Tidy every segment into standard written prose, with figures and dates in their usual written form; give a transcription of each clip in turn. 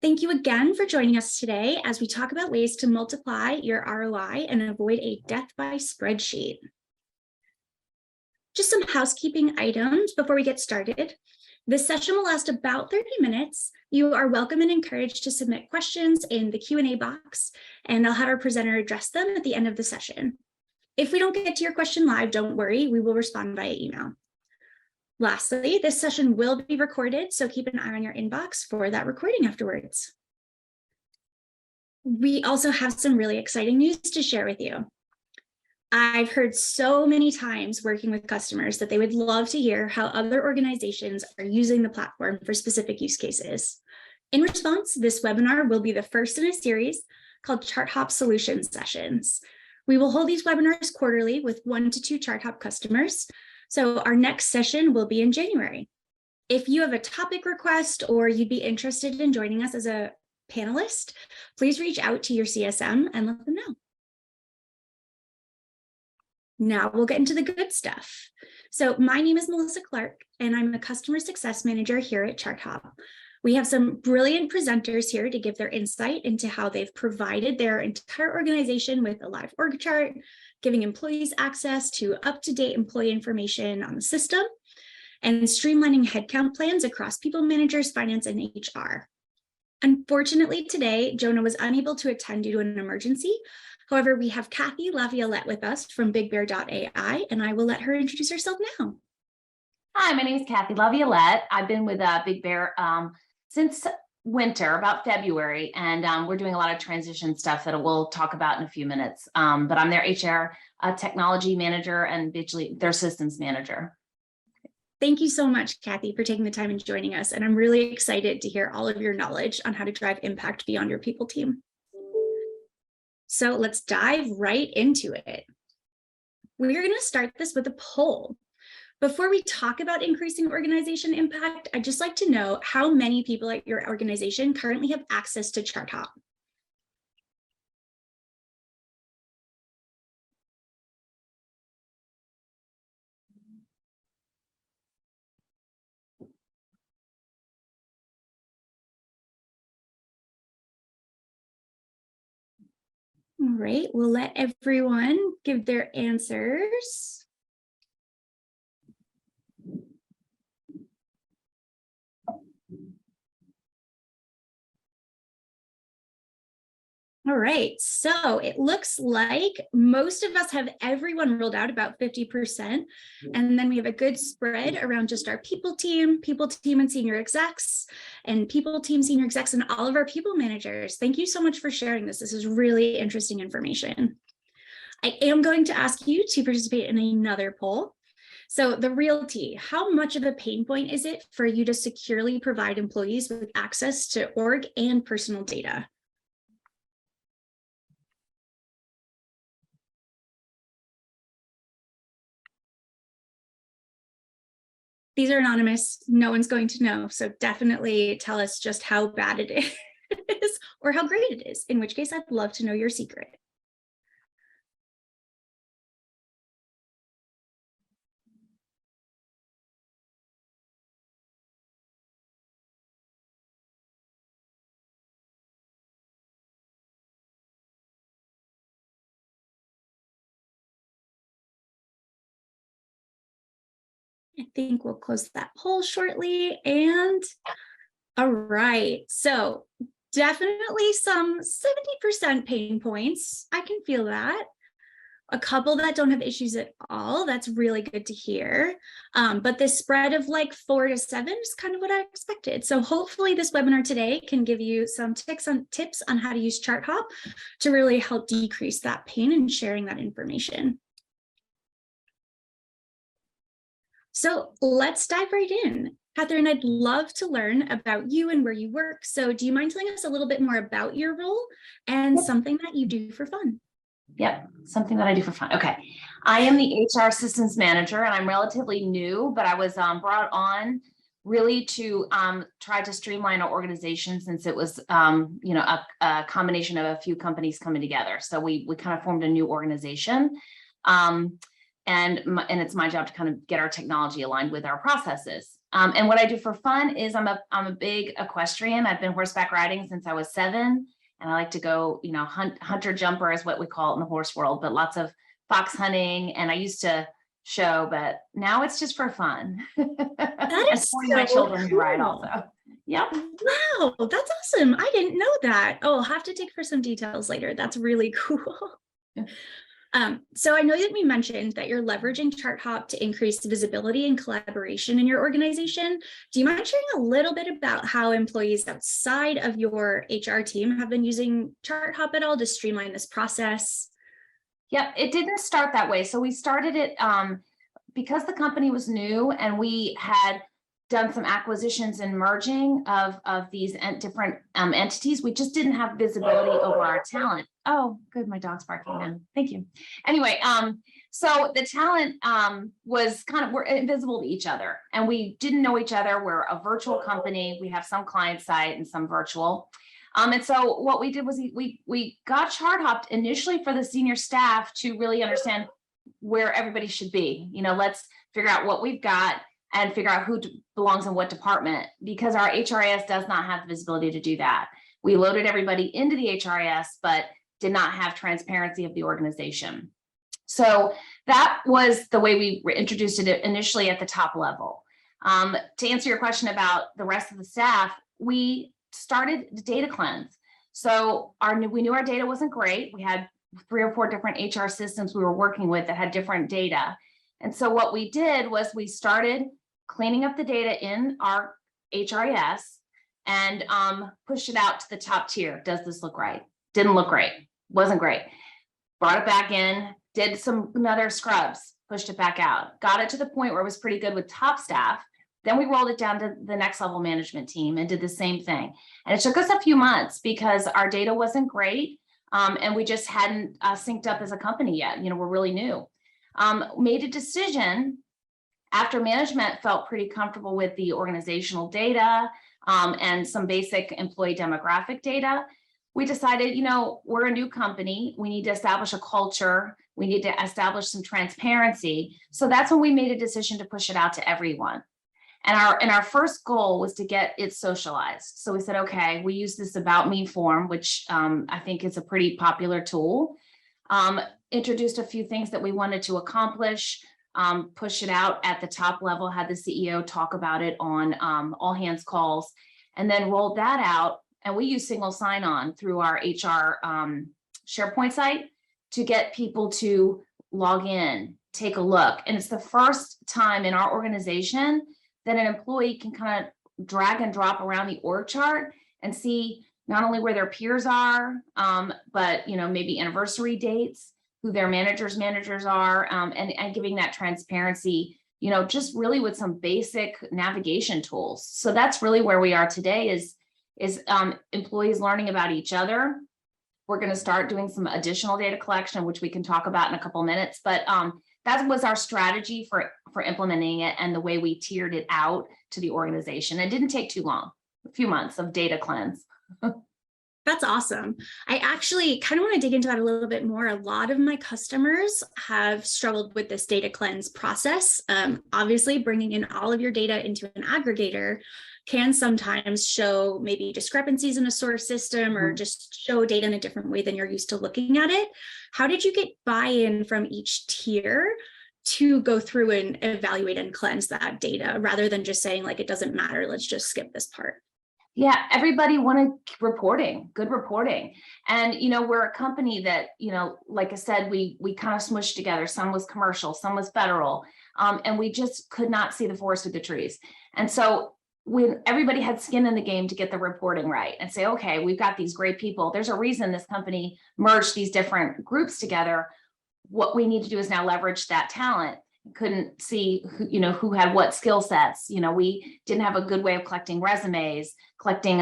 Thank you again for joining us today as we talk about ways to multiply your ROI and avoid a death by spreadsheet. Just some housekeeping items before we get started. This session will last about 30 minutes. You are welcome and encouraged to submit questions in the Q&A box, and I'll have our presenter address them at the end of the session. If we don't get to your question live, don't worry, we will respond via email. Lastly, this session will be recorded, so keep an eye on your inbox for that recording afterwards. We also have some really exciting news to share with you. I've heard so many times working with customers that they would love to hear how other organizations are using the platform for specific use cases. In response, this webinar will be the first in a series called ChartHop Solution Sessions. We will hold these webinars quarterly with 1 to 2 ChartHop customers. So our next session will be in January. If you have a topic request or you'd be interested in joining us as a panelist, please reach out to your CSM and let them know. Now we'll get into the good stuff. So my name is Melissa Clark, and I'm a customer success manager here at ChartHop. We have some brilliant presenters here to give their insight into how they've provided their entire organization with a live org chart, giving employees access to up-to-date employee information on the system, and streamlining headcount plans across people managers, finance, and HR. Unfortunately, today, Jonah was unable to attend due to an emergency. However, we have Kathryn Laviolette with us from BigBear.ai, and I will let her introduce herself now. Hi, my name is Kathryn Laviolette. I've been with Big Bear since winter, about February, and we're doing a lot of transition stuff that we'll talk about in a few minutes. But I'm their HR technology manager and their systems manager. Thank you so much, Kathy, for taking the time and joining us. And I'm really excited to hear all of your knowledge on how to drive impact beyond your people team. So let's dive right into it. We're going to start this with a poll. Before we talk about increasing organization impact, I'd just like to know how many people at your organization currently have access to ChartHop. All right, we'll let everyone give their answers. All right, so it looks like most of us have everyone rolled out, about 50%. And then we have a good spread around just our people team and senior execs, and people team, senior execs, and all of our people managers. Thank you so much for sharing this. This is really interesting information. I am going to ask you to participate in another poll. So the real tea, how much of a pain point is it for you to securely provide employees with access to org and personal data? These are anonymous. No one's going to know. So definitely tell us just how bad it is or how great it is, in which case I'd love to know your secret. I think we'll close that poll shortly. And all right, so definitely some 70% pain points. I can feel that. A couple that don't have issues at all. That's really good to hear. But this spread of like 4 to 7 is kind of what I expected. So hopefully this webinar today can give you some tips on how to use ChartHop to really help decrease that pain and sharing that information. So let's dive right in. Kathryn, I'd love to learn about you and where you work. So do you mind telling us a little bit more about your role and something that you do for fun? Yep, something that I do for fun. Okay, I am the HR systems manager, and I'm relatively new, but I was brought on really to try to streamline our organization, since it was a combination of a few companies coming together. So we kind of formed a new organization. And it's my job to kind of get our technology aligned with our processes. And what I do for fun is I'm a big equestrian. I've been horseback riding since I was 7. And I like to go, hunter jumper is what we call it in the horse world, but lots of fox hunting. And I used to show, but now it's just for fun. That And is supporting so my children who ride cool. also. Yep. Wow, that's awesome. I didn't know that. Oh, I'll have to dig for some details later. That's really cool. So I know that we mentioned that you're leveraging ChartHop to increase visibility and collaboration in your organization. Do you mind sharing a little bit about how employees outside of your HR team have been using ChartHop at all to streamline this process? Yep, it didn't start that way. So we started it because the company was new and we had done some acquisitions and merging of these different entities. We just didn't have visibility over our talent. Oh, good. My dog's barking now. Thank you. Anyway, so the talent was we're invisible to each other and we didn't know each other. We're a virtual company. We have some client side and some virtual. And so what we did was we got ChartHop initially for the senior staff to really understand where everybody should be. Let's figure out what we've got and figure out who belongs in what department, because our HRIS does not have the visibility to do that. We loaded everybody into the HRIS, but did not have transparency of the organization. So that was the way we introduced it initially at the top level. To answer your question about the rest of the staff, we started the data cleanse. So we knew our data wasn't great. We had 3 or 4 different HR systems we were working with that had different data. And so what we did was we started cleaning up the data in our HRIS and pushed it out to the top tier. Does this look right? Didn't look great. Wasn't great. Brought it back in, did another scrubs, pushed it back out, got it to the point where it was pretty good with top staff. Then we rolled it down to the next level management team and did the same thing. And it took us a few months because our data wasn't great. And we just hadn't synced up as a company yet. We're really new. Made a decision after management felt pretty comfortable with the organizational data and some basic employee demographic data. We decided, we're a new company. We need to establish a culture. We need to establish some transparency. So that's when we made a decision to push it out to everyone. And our first goal was to get it socialized. So we said, okay, we use this About Me form, which I think is a pretty popular tool. Introduced a few things that we wanted to accomplish, push it out at the top level, had the CEO talk about it on all hands calls, and then rolled that out. And we use single sign-on through our HR SharePoint site to get people to log in, take a look. And it's the first time in our organization that an employee can kind of drag and drop around the org chart and see not only where their peers are, but maybe anniversary dates, who their managers are, and giving that transparency, just really with some basic navigation tools. So that's really where we are today is employees learning about each other. We're going to start doing some additional data collection, which we can talk about in a couple of minutes, but that was our strategy for implementing it and the way we tiered it out to the organization. It didn't take too long, a few months of data cleanse. That's awesome. I actually kind of want to dig into that a little bit more. A lot of my customers have struggled with this data cleanse process. Obviously, bringing in all of your data into an aggregator can sometimes show maybe discrepancies in a source system or just show data in a different way than you're used to looking at it. How did you get buy-in from each tier to go through and evaluate and cleanse that data rather than just saying like, it doesn't matter, let's just skip this part? Yeah, everybody wanted reporting, good reporting. And, we're a company that, like I said, we kind of smushed together. Some was commercial, some was federal, and we just could not see the forest with the trees. And so when everybody had skin in the game to get the reporting right and say, okay, we've got these great people. There's a reason this company merged these different groups together. What we need to do is now leverage that talent. Couldn't see who had what skill sets. We didn't have a good way of collecting resumes, collecting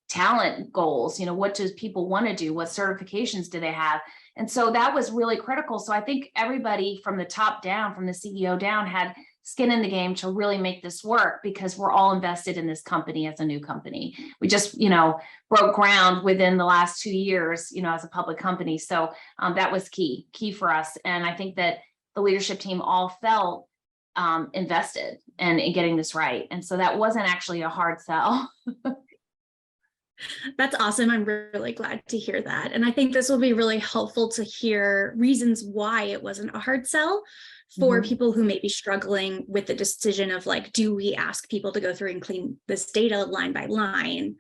talent goals. What does people want to do? What certifications do they have? And so that was really critical. So I think everybody from the top down, from the CEO down, had skin in the game to really make this work because we're all invested in this company as a new company. We just, broke ground within the last 2 years, as a public company. So that was key for us. And I think that the leadership team all felt invested and getting this right. And so that wasn't actually a hard sell. That's awesome. I'm really glad to hear that. And I think this will be really helpful to hear reasons why it wasn't a hard sell for people who may be struggling with the decision of like, do we ask people to go through and clean this data line by line,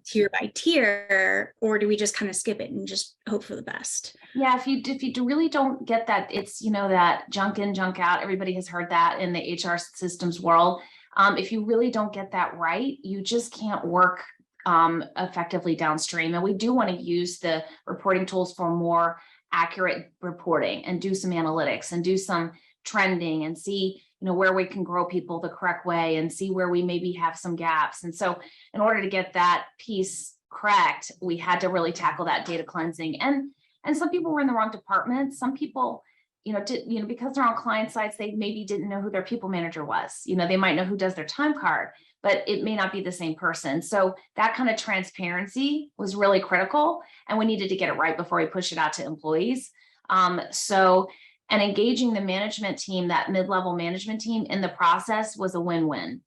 tier by tier, or do we just kind of skip it and just hope for the best? Yeah, if you really don't get that, it's, that junk in, junk out. Everybody has heard that in the HR systems world. If you really don't get that right, you just can't work effectively downstream. And we do want to use the reporting tools for more accurate reporting and do some analytics and do some trending and see, where we can grow people the correct way and see where we maybe have some gaps. And so in order to get that piece correct, we had to really tackle that data cleansing. And some people were in the wrong department. Some people, because they're on client sites, they maybe didn't know who their people manager was. They might know who does their time card, but it may not be the same person. So that kind of transparency was really critical, and we needed to get it right before we push it out to employees. And engaging the management team, that mid-level management team in the process was a win-win.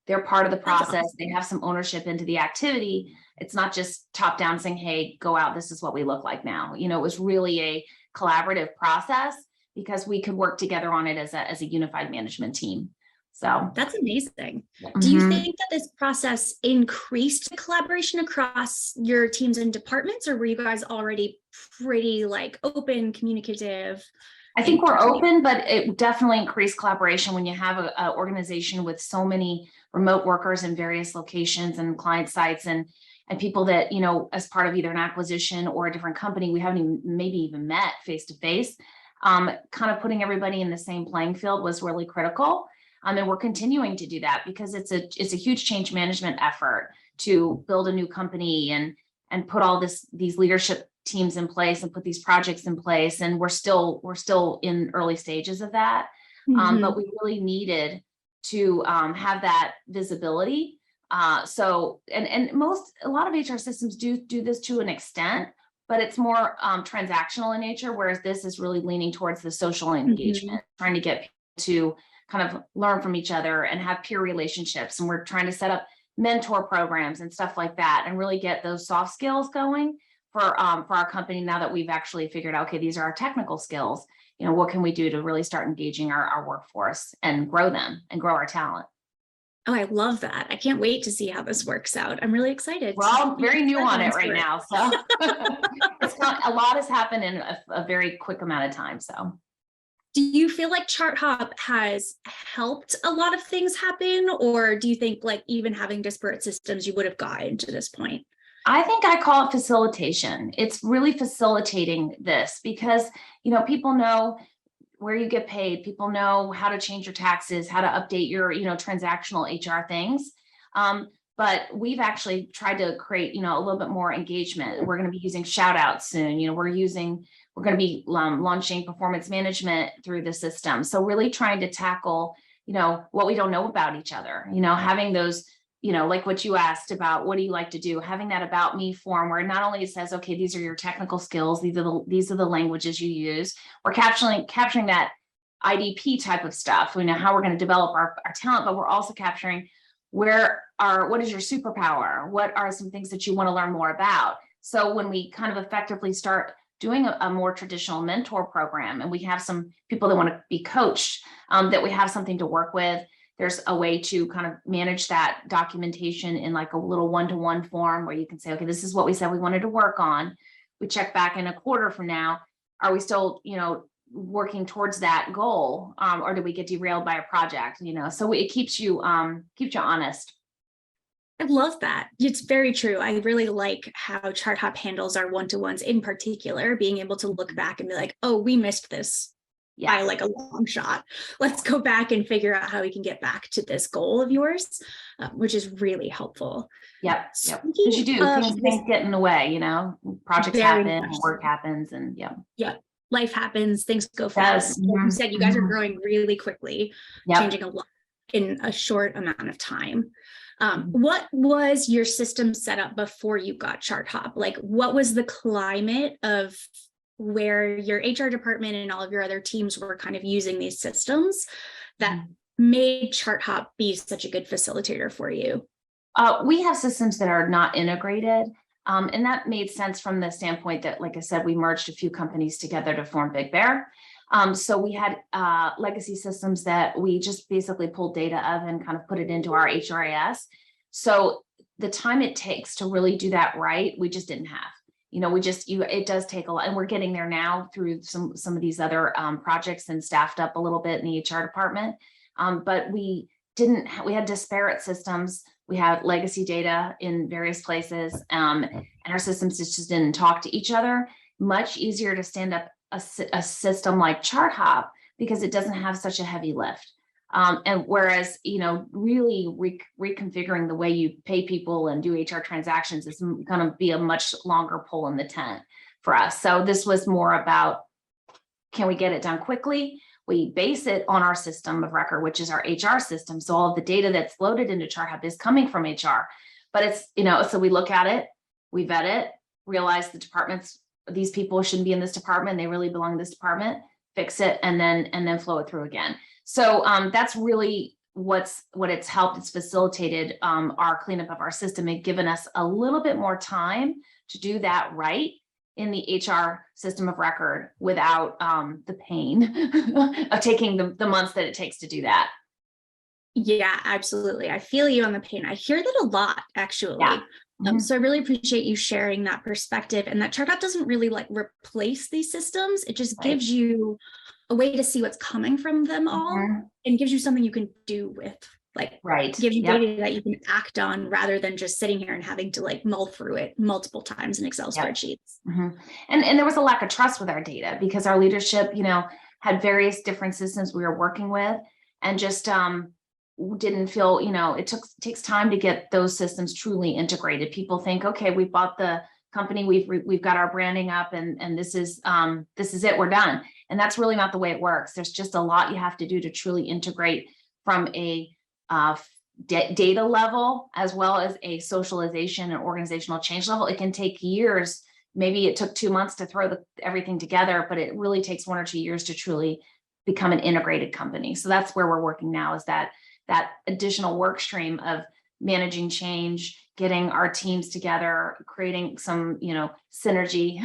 They're part of the process. Awesome. They have some ownership into the activity. It's not just top down saying, hey, go out, this is what we look like now. It was really a collaborative process because we could work together on it as a unified management team. So that's amazing. Do you think that this process increased the collaboration across your teams and departments, or were you guys already pretty open, communicative? I think we're open, but it definitely increased collaboration when you have an organization with so many remote workers in various locations and client sites and people that, as part of either an acquisition or a different company, we haven't maybe even met face to face. Kind of putting everybody in the same playing field was really critical. And we're continuing to do that because it's a huge change management effort to build a new company and put all these leadership teams in place and put these projects in place. And we're still in early stages of that. But we really needed to have that visibility. A lot of HR systems do this to an extent, but it's more transactional in nature, whereas this is really leaning towards the social engagement, trying to get people to kind of learn from each other and have peer relationships. And we're trying to set up mentor programs and stuff like that and really get those soft skills going for our company now that we've actually figured out, okay, these are our technical skills. What can we do to really start engaging our workforce and grow them and grow our talent? Oh, I love that. I can't wait to see how this works out. I'm really excited. We're all very new on it right now. So a lot has happened in a very quick amount of time. So do you feel like ChartHop has helped a lot of things happen? Or do you think even having disparate systems, you would have gotten to this point? I think I call it facilitation. It's really facilitating this because, people know where you get paid. People know how to change your taxes, how to update your, transactional HR things. But we've actually tried to create, a little bit more engagement. We're going to be using shout outs soon. We're going to be launching performance management through the system. So really trying to tackle, what we don't know about each other, having those, like what you asked about, what do you like to do? Having that about me form where not only it says, okay, these are your technical skills. These are the languages you use. We're capturing that IDP type of stuff. We know how we're going to develop our talent, but we're also capturing what is your superpower? What are some things that you want to learn more about? So when we kind of effectively start doing a more traditional mentor program and we have some people that want to be coached, that we have something to work with, there's a way to kind of manage that documentation in a little one-to-one form where you can say, okay, this is what we said we wanted to work on. We check back in a quarter from now. Are we still, working towards that goal? Or do we get derailed by a project? So it keeps you honest. I love that. It's very true. I really like how ChartHop handles our one-to-ones in particular, being able to look back and be like, oh, we missed this by a long shot. Let's go back and figure out how we can get back to this goal of yours, which is really helpful. Yep. Because you do, things get in the way, projects happen, work happens, and life happens, things go fast. Like you said, you guys are growing really quickly, changing a lot in a short amount of time. What was your system set up before you got ChartHop? What was the climate of where your HR department and all of your other teams were kind of using these systems that made ChartHop be such a good facilitator for you? We have systems that are not integrated. And that made sense from the standpoint that, like I said, we merged a few companies together to form BigBear. So we had legacy systems that we just basically pulled data of and kind of put it into our HRIS. So the time it takes to really do that right, we just didn't have. It does take a lot, and we're getting there now through some of these other projects and staffed up a little bit in the HR department. But we had disparate systems. We had legacy data in various places, and our systems just didn't talk to each other. Much easier to stand up a system like ChartHop because it doesn't have such a heavy lift. And whereas, really reconfiguring the way you pay people and do HR transactions is going to be a much longer pull in the tent for us. So this was more about, can we get it done quickly? We base it on our system of record, which is our HR system. So all of the data that's loaded into ChartHop is coming from HR. But it's, so we look at it, we vet it, realize the departments, these people shouldn't be in this department, they really belong in this department, fix it, and then flow it through again. So that's really what it's helped. It's facilitated our cleanup of our system and given us a little bit more time to do that right in the HR system of record without the pain of taking the months that it takes to do that. Yeah, absolutely. I feel you on the pain. I hear that a lot, actually. Yeah. So I really appreciate you sharing that perspective, and that ChartHop doesn't really replace these systems. It just gives you a way to see what's coming from them all and gives you something you can do with, gives you data that you can act on rather than just sitting here and having to mull through it multiple times in Excel spreadsheets. And there was a lack of trust with our data because our leadership, had various different systems we were working with, and just didn't feel, it takes time to get those systems truly integrated. People think, okay, we bought the company, we've got our branding up, and this is it, we're done. And that's really not the way it works. There's just a lot you have to do to truly integrate from a data level, as well as a socialization and organizational change level. It can take years. Maybe it took 2 months to throw everything together, but it really takes 1 or 2 years to truly become an integrated company. So that's where we're working now, is that additional work stream of managing change, getting our teams together, creating some, synergy.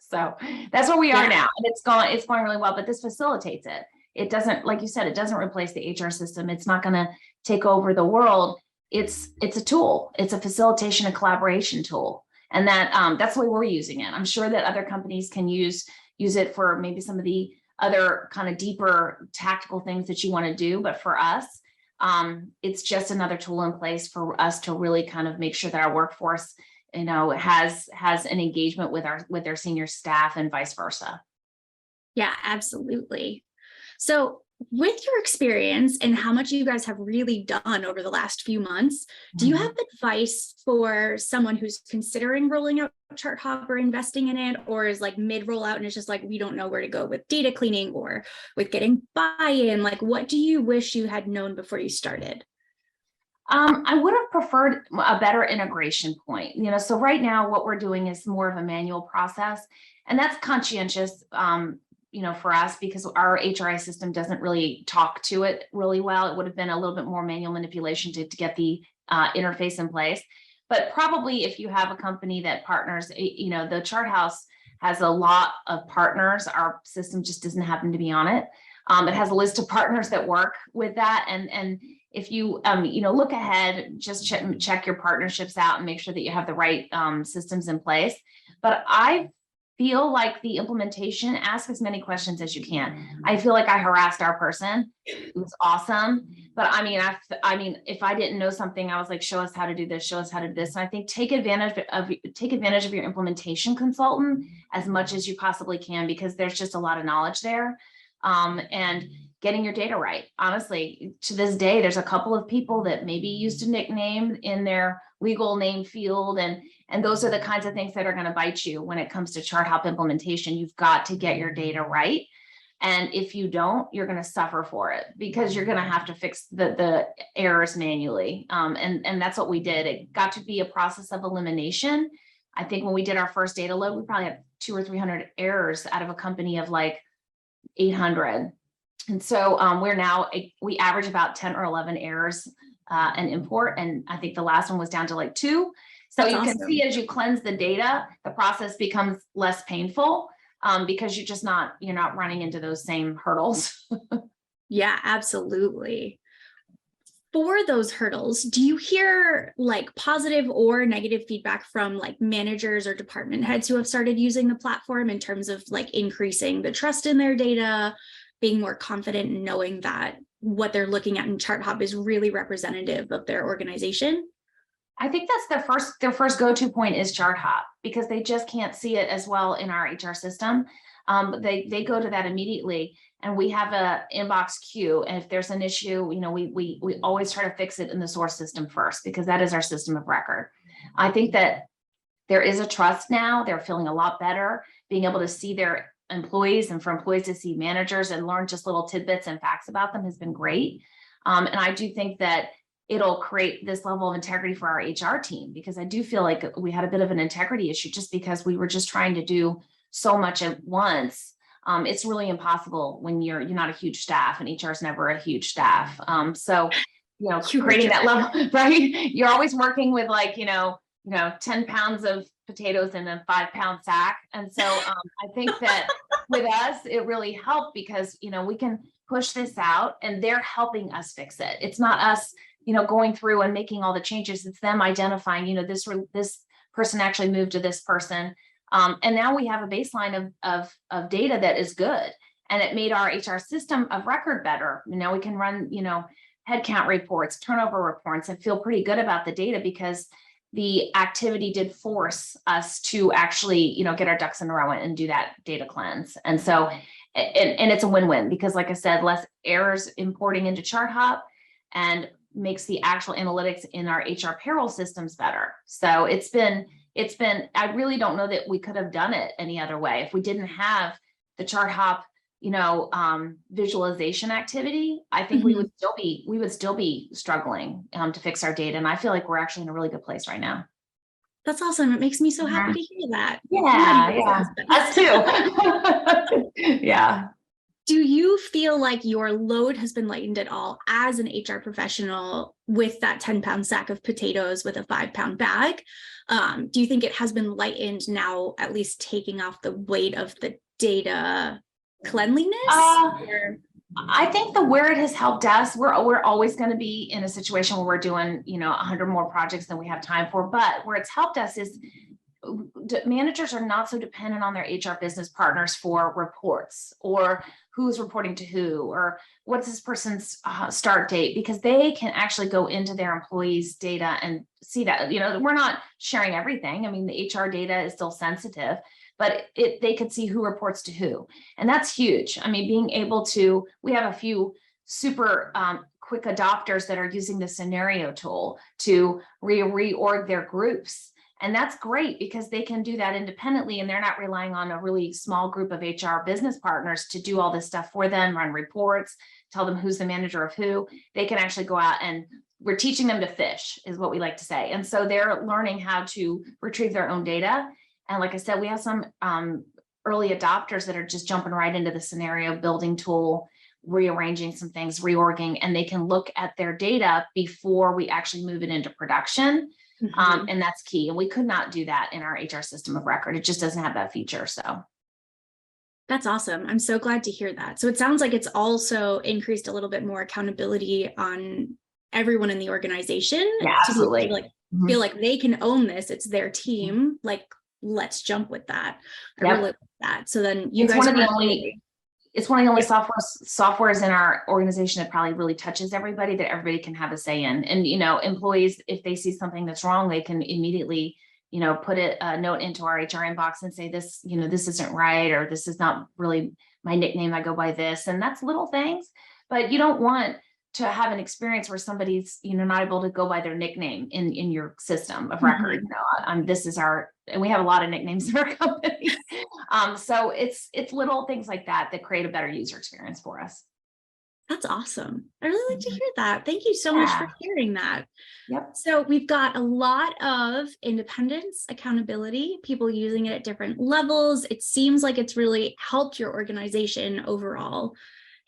So that's where we are now. And it's going really well, but this facilitates it. It doesn't, like you said, it doesn't replace the HR system. It's not going to take over the world. It's a tool. It's a facilitation and collaboration tool. And that's the way we're using it. I'm sure that other companies can use it for maybe some of the other kind of deeper tactical things that you want to do. But for us, it's just another tool in place for us to really kind of make sure that our workforce, has an engagement with their senior staff and vice versa. Yeah, absolutely. So with your experience and how much you guys have really done over the last few months, do you have advice for someone who's considering rolling out ChartHop or investing in it, or is mid rollout and it's just we don't know where to go with data cleaning or with getting buy-in? What do you wish you had known before you started? I would have preferred a better integration point. So right now what we're doing is more of a manual process, and that's conscientious. For us, because our HRI system doesn't really talk to it really well. It would have been a little bit more manual manipulation to get the interface in place. But probably if you have a company that partners, the Chart House has a lot of partners. Our system just doesn't happen to be on it. It has a list of partners that work with that. And if you, look ahead, just check your partnerships out and make sure that you have the right systems in place. But I feel like the implementation, ask as many questions as you can. I feel like I harassed our person. It was awesome. But I mean, if I didn't know something, I was like, show us how to do this, show us how to do this. And I think take advantage of your implementation consultant as much as you possibly can, because there's just a lot of knowledge there. And getting your data right. Honestly, to this day, there's a couple of people that maybe used a nickname in their legal name field. And those are the kinds of things that are going to bite you when it comes to ChartHop implementation. You've got to get your data right. And if you don't, you're going to suffer for it, because you're going to have to fix the errors manually. And that's what we did. It got to be a process of elimination. I think when we did our first data load, we probably had 200 or 300 errors out of a company of 800. And so we average about 10 or 11 errors an import. And I think the last one was down to like 2. So That's you can awesome. see as you cleanse the data, the process becomes less painful because you're not running into those same hurdles. Yeah, absolutely. For those hurdles, do you hear like positive or negative feedback from like managers or department heads who have started using the platform in terms of like increasing the trust in their data, being more confident in knowing that what they're looking at in ChartHop is really representative of their organization? I think that's their first go-to point is ChartHop, because they just can't see it as well in our HR system. They go to that immediately, and we have a inbox queue. And if there's an issue, we always try to fix it in the source system first, because that is our system of record. I think that there is a trust now. They're feeling a lot better, being able to see their employees, and for employees to see managers and learn just little tidbits and facts about them has been great. And I do think that it'll create this level of integrity for our HR team, because I do feel like we had a bit of an integrity issue just because we were just trying to do so much at once. It's really impossible when you're not a huge staff, and HR is never a huge staff. So, creating that level, right? You're always working with 10 pounds of potatoes in a 5-pound sack. And so I think that with us, it really helped because, we can push this out and they're helping us fix it. It's not us, going through and making all the changes. It's them identifying, this person actually moved to this person. And now we have a baseline of data that is good. And it made our HR system of record better. Now we can run, headcount reports, turnover reports, and feel pretty good about the data, because the activity did force us to actually, get our ducks in a row and do that data cleanse. And so, and it's a win-win, because like I said, less errors importing into ChartHop, and makes the actual analytics in our HR payroll systems better. So it's been, I really don't know that we could have done it any other way. If we didn't have the ChartHop, visualization activity, I think we would still be struggling to fix our data. And I feel like we're actually in a really good place right now. That's awesome. It makes me so happy to hear that. Yeah. Us too. Yeah. Do you feel like your load has been lightened at all as an HR professional with that 10-pound sack of potatoes with a 5-pound bag? Do you think it has been lightened now, at least taking off the weight of the data cleanliness? I think where it has helped us, we're always going to be in a situation where we're doing, 100 more projects than we have time for. But where it's helped us is managers are not so dependent on their HR business partners for reports, or who's reporting to who, or what's this person's start date, because they can actually go into their employees' data and see that, we're not sharing everything. I mean, the HR data is still sensitive, but they could see who reports to who. And that's huge. I mean, being able to, we have a few super quick adopters that are using the scenario tool to reorg their groups. And that's great, because they can do that independently, and they're not relying on a really small group of HR business partners to do all this stuff for them, run reports, tell them who's the manager of who. They can actually go out, and we're teaching them to fish, is what we like to say. And so they're learning how to retrieve their own data. And like I said, we have some early adopters that are just jumping right into the scenario building tool, rearranging some things, reorging, and they can look at their data before we actually move it into production. And that's key. And we could not do that in our HR system of record. It just doesn't have that feature. So that's awesome. I'm so glad to hear that. So it sounds like it's also increased a little bit more accountability on everyone in the organization. Yeah, absolutely. To feel like they can own this. It's their team. Like, let's jump with that. I really like that. So then you guys it's one of the only softwares in our organization that probably really touches everybody, that everybody can have a say in. And, employees, if they see something that's wrong, they can immediately, put a note into our HR inbox and say this, this isn't right, or this is not really my nickname. I go by this. And that's little things, but you don't want to have an experience where somebody's, not able to go by their nickname in your system of record. This is and we have a lot of nicknames in our company. So it's little things like that create a better user experience for us. That's awesome. I really like to hear that. Thank you so much for sharing that. Yep. So we've got a lot of independence, accountability, people using it at different levels. It seems like it's really helped your organization overall.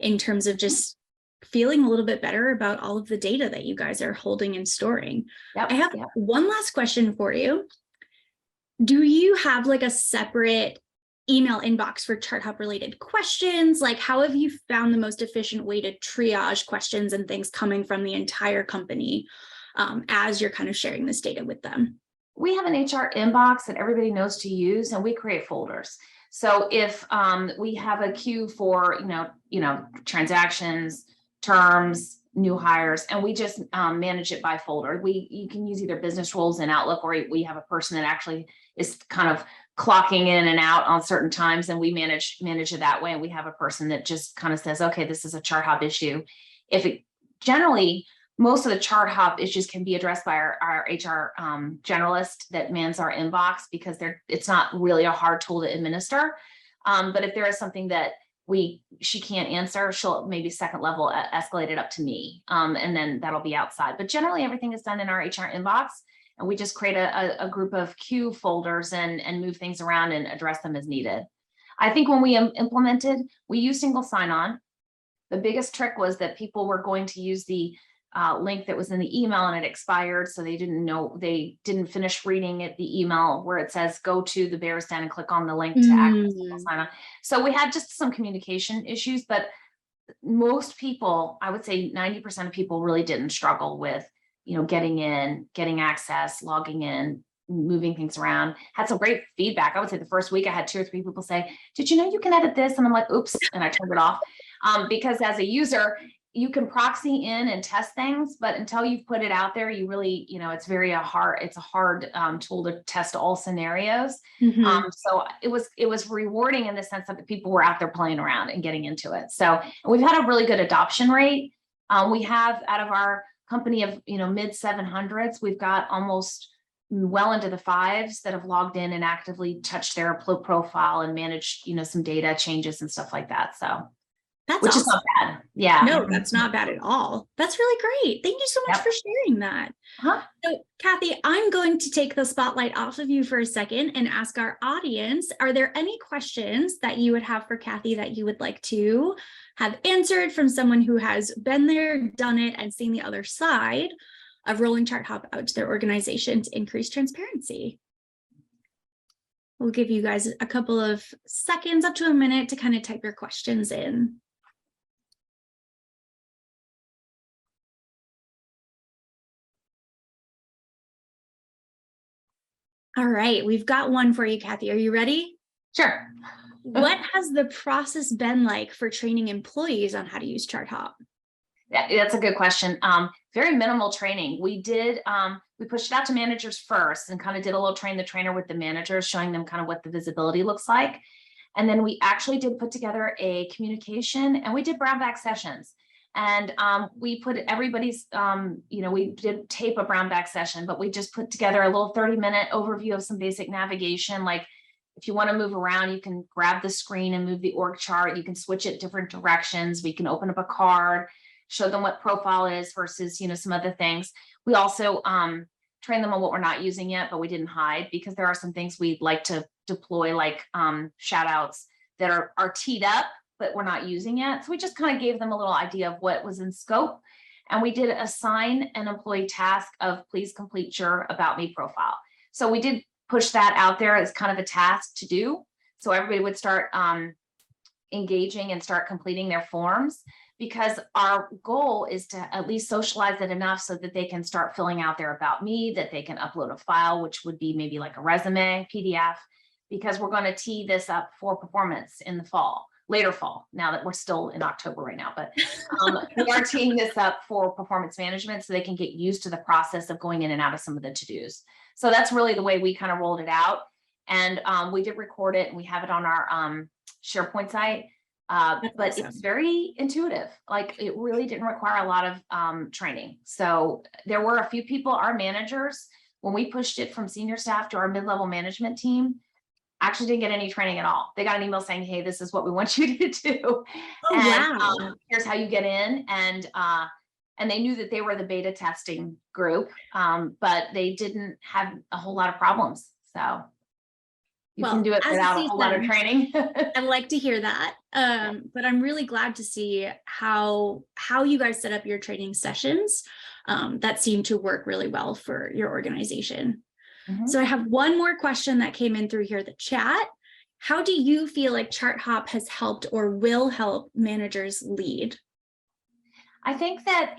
in terms of just feeling a little bit better about all of the data that you guys are holding and storing. I have one last question for you. Do you have like a separate email inbox for ChartHop related questions? Like, how have you found the most efficient way to triage questions and things coming from the entire company as you're kind of sharing this data with them? We have an HR inbox that everybody knows to use, and we create folders. So if we have a queue for, transactions, terms, new hires, and we just manage it by folder. You can use either business roles in Outlook, or we have a person that actually is kind of clocking in and out on certain times, and we manage it that way. And we have a person that just kind of says, okay, this is a ChartHop issue. Generally, most of the ChartHop issues can be addressed by our HR generalist that mans our inbox, because it's not really a hard tool to administer. But if there is something that she can't answer, she'll maybe second level escalate it up to me, and then that'll be outside. But generally, everything is done in our HR inbox, and we just create a group of queue folders and move things around and address them as needed. I think when we implemented, we used single sign-on. The biggest trick was that people were going to use the link that was in the email, and it expired, so they didn't finish reading it, the email where it says go to the Bear's Den and click on the link to access single sign-on. So we had just some communication issues, but most people, I would say 90% of people, really didn't struggle with getting in, getting access, logging in, moving things around. Had some great feedback. I would say the first week I had 2 or 3 people say, did you know you can edit this? And I'm like, oops, and I turned it off. Because as a user, you can proxy in and test things, but until you've put it out there, you really, it's a hard tool to test all scenarios. So it was rewarding in the sense that the people were out there playing around and getting into it. So we've had a really good adoption rate. We have, out of our company of, mid 700s, we've got almost well into the 5s that have logged in and actively touched their profile and managed, some data changes and stuff like that. So which is not bad. Yeah. No, that's not bad at all. That's really great. Thank you so much for sharing that. So, Kathy, I'm going to take the spotlight off of you for a second and ask our audience, are there any questions that you would have for Kathy that you would like to have answered from someone who has been there, done it, and seen the other side of rolling ChartHop out to their organization to increase transparency? We'll give you guys a couple of seconds, up to a minute, to kind of type your questions in. All right, we've got one for you, Kathy. Are you ready? Sure. What has the process been like for training employees on how to use ChartHop? Yeah, that's a good question. Very minimal training. We pushed it out to managers first and kind of did a little train the trainer with the managers, showing them kind of what the visibility looks like. And then we actually did put together a communication, and we did brown bag sessions. And we put everybody's, we did tape a brown bag session, but we just put together a little 30-minute overview of some basic navigation. Like, if you want to move around, you can grab the screen and move the org chart. You can switch it different directions. We can open up a card, show them what profile is versus, some other things. We also train them on what we're not using yet, but we didn't hide, because there are some things we'd like to deploy, like shout outs that are teed up, but we're not using yet. So we just kind of gave them a little idea of what was in scope. And we did assign an employee task of please complete your About Me profile. So we did push that out there as kind of a task to do. So everybody would start engaging and start completing their forms, because our goal is to at least socialize it enough so that they can start filling out their About Me, that they can upload a file, which would be maybe like a resume, PDF, because we're going to tee this up for performance in the later fall, now that we're still in October right now, but we are teeing this up for performance management so they can get used to the process of going in and out of some of the to-dos. So that's really the way we kind of rolled it out. And we did record it, and we have it on our SharePoint site. But it's very intuitive. Like, it really didn't require a lot of training. So there were a few people, our managers, when we pushed it from senior staff to our mid-level management team, actually didn't get any training at all. They got an email saying, hey, this is what we want you to do. Wow. Here's how you get in. And they knew that they were the beta testing group, but they didn't have a whole lot of problems. So You can do it as without a whole lot of training. I like to hear that. But I'm really glad to see how you guys set up your training sessions that seem to work really well for your organization. So I have one more question that came in through here, the chat. How do you feel like ChartHop has helped or will help managers lead? I think that,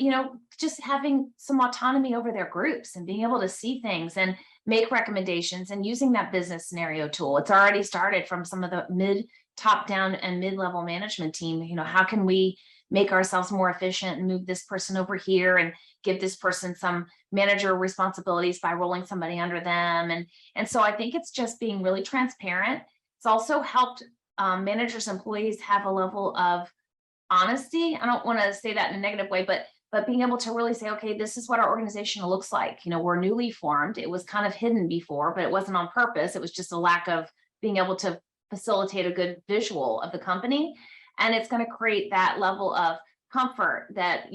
just having some autonomy over their groups and being able to see things and make recommendations and using that business scenario tool. It's already started from some of the top down and mid-level management team. How can we make ourselves more efficient and move this person over here and give this person some manager responsibilities by rolling somebody under them. And so I think it's just being really transparent. It's also helped managers, employees have a level of honesty. I don't want to say that in a negative way, but being able to really say, okay, this is what our organization looks like. We're newly formed. It was kind of hidden before, but it wasn't on purpose. It was just a lack of being able to facilitate a good visual of the company. And it's going to create that level of comfort that,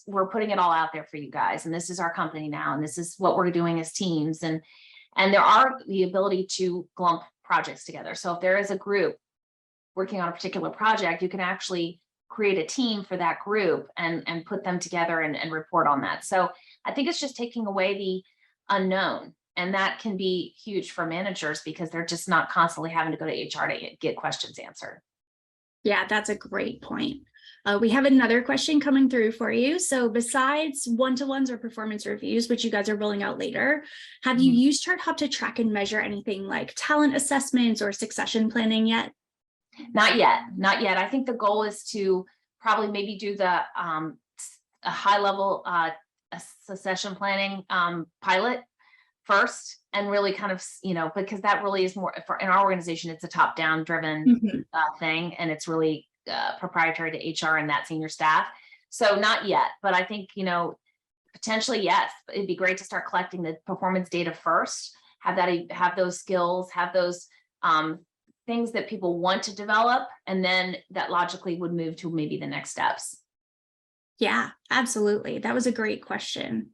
we're putting it all out there for you guys. And this is our company now. And this is what we're doing as teams. And there are the ability to glump projects together. So if there is a group working on a particular project, you can actually create a team for that group and put them together and report on that. So I think it's just taking away the unknown. And that can be huge for managers because they're just not constantly having to go to HR to get questions answered. Yeah, that's a great point. We have another question coming through for you. So besides one-to-ones or performance reviews, which you guys are rolling out later, have you used ChartHop to track and measure anything like talent assessments or succession planning yet? Not yet. I think the goal is to probably maybe do the a high level succession planning pilot first, and really kind of, because that really is more in our organization, it's a top down driven thing, and it's really proprietary to HR and that senior staff. So not yet, but I think, potentially, yes, it'd be great to start collecting the performance data first, have those skills, have those things that people want to develop, and then that logically would move to maybe the next steps. Yeah, absolutely. That was a great question.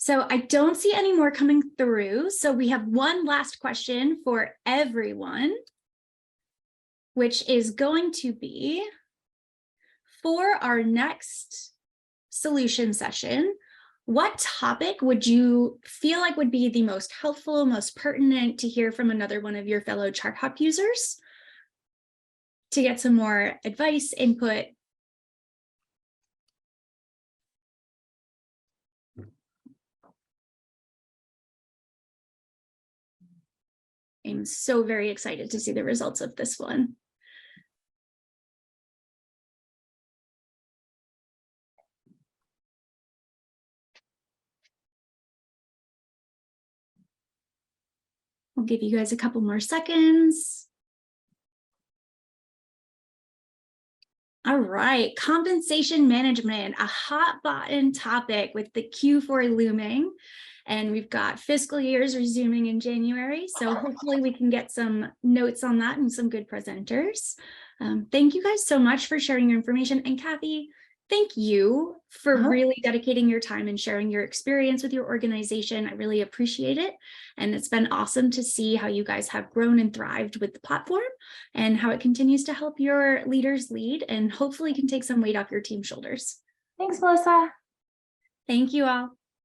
So I don't see any more coming through. So we have one last question for everyone, which is going to be for our next solution session. What topic would you feel like would be the most helpful, most pertinent to hear from another one of your fellow ChartHop users to get some more advice, input? I'm so very excited to see the results of this one. We'll give you guys a couple more seconds. All right, compensation management, a hot button topic with the Q4 looming. And we've got fiscal years resuming in January. So hopefully we can get some notes on that and some good presenters. Thank you guys so much for sharing your information. And Kathy, thank you for really dedicating your time and sharing your experience with your organization. I really appreciate it. And it's been awesome to see how you guys have grown and thrived with the platform and how it continues to help your leaders lead and hopefully can take some weight off your team's shoulders. Thanks, Melissa. Thank you all.